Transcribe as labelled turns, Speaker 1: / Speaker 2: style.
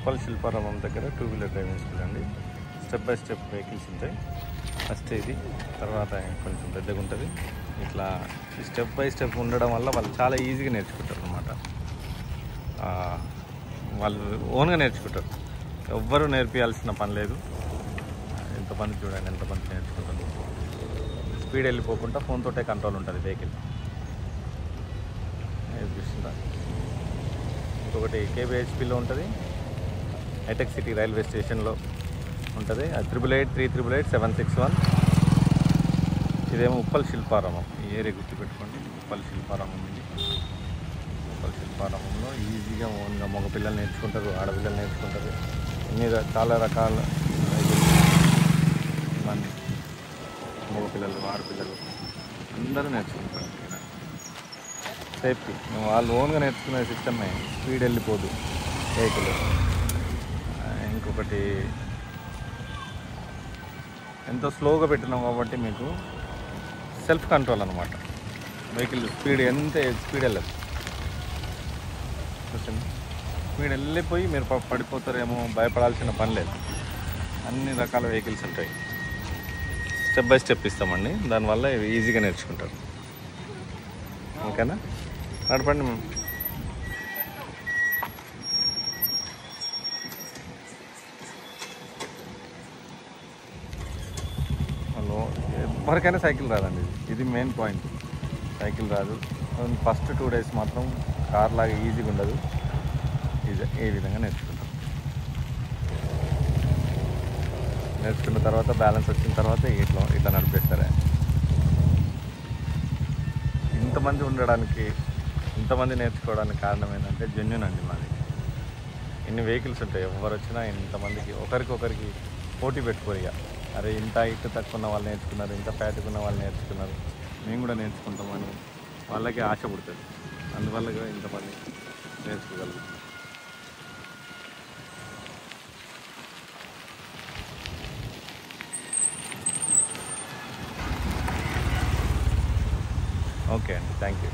Speaker 1: ఉప్పల్ శిల్పారామం దగ్గర 2-వీలర్ driving school అండి. Step by step vehicles ఉంటాయి. ఫస్ట్ ఇది, తర్వాత కొంచెం పెద్దగా ఉంటుంది. ఇట్లా స్టెప్ బై స్టెప్ ఉండడం వల్ల వాళ్ళు చాలా ఈజీగా నేర్చుకుంటారు అన్నమాట. వాళ్ళు ఓన్గా నేర్చుకుంటారు, ఎవ్వరూ నేర్పించాల్సిన పని లేదు. ఎంతమంది చూడండి, ఎంతమంది నేర్చుకుంటారు. స్పీడ్ వెళ్ళిపోకుండా ఫోన్ తోటే కంట్రోల్ ఉంటుంది వెహికల్. నేర్పిస్తుందా. ఇంకొకటి KBHPలో ఉంటుంది, హైటెక్ సిటీ రైల్వే స్టేషన్లో ఉంటుంది. అది 888388 761. ఇదేమో ఉప్పల్ శిల్పారామం. ఈ ఏరియా గుర్తుపెట్టుకోండి, ఉప్పల్ శిల్పారామం ఇది. ఉప్పల్ శిల్పారామంలో ఈజీగా ఓన్గా మగపిల్లలు నేర్చుకుంటారు, ఆడపిల్లలు నేర్చుకుంటారు. చాలా రకాల మంది మగపిల్లలు, ఆడపిల్లలు అందరూ నేర్చుకుంటారు. సేఫ్టీ వాళ్ళు ఓన్గా నేర్చుకునే సిస్టమే, స్పీడ్ వెళ్ళిపోదు వెహికల్. ఇంకొకటి ఎంతో స్లోగా పెట్టినాం కాబట్టి మీకు సెల్ఫ్ కంట్రోల్ అనమాట. వెహికల్ స్పీడ్ స్పీడ్ వెళ్ళదు, స్పీడ్ వెళ్ళిపోయి మీరు పడిపోతారేమో భయపడాల్సిన పని లేదు. అన్ని రకాల వెహికల్స్ ఉంటాయి. స్టెప్ బై స్టెప్ ఇస్తామండి, దానివల్ల ఈజీగా నేర్చుకుంటారు. ఓకేనా, నడపండి. హలో, ఎవరికైనా సైకిల్ రాదండి. ఇది మెయిన్ పాయింట్. సైకిల్ రాదు. ఫస్ట్ 2 days మాత్రం కార్ లాగా ఈజీగా ఉండదు. ఏ విధంగా నేర్చుకుంటాం. నేర్చుకున్న తర్వాత బ్యాలెన్స్ వచ్చిన తర్వాత ఇట్లా నడిపేస్తారా. ఇంతమంది ఉండడానికి, ఇంతమంది నేర్చుకోవడానికి కారణం ఏంటంటే జెన్యూన్ అండి మాది. ఇన్ని వెహికల్స్ ఉంటాయి, ఎవరు వచ్చినా ఇంతమందికి ఒకరికి పోటీ పెట్టుకోరు. ఇక అరే ఇంత హైట్ తక్కువ ఉన్న వాళ్ళు నేర్చుకున్నారు, ఇంత ఫ్యాట్గా ఉన్న వాళ్ళు నేర్చుకున్నారు, మేము కూడా నేర్చుకుంటామని వాళ్ళకి ఆశ పుడుతుంది. అందువల్ల ఇంతమంది నేర్చుకోగలుగుతారు. ఓకే అండి, థ్యాంక్ యూ.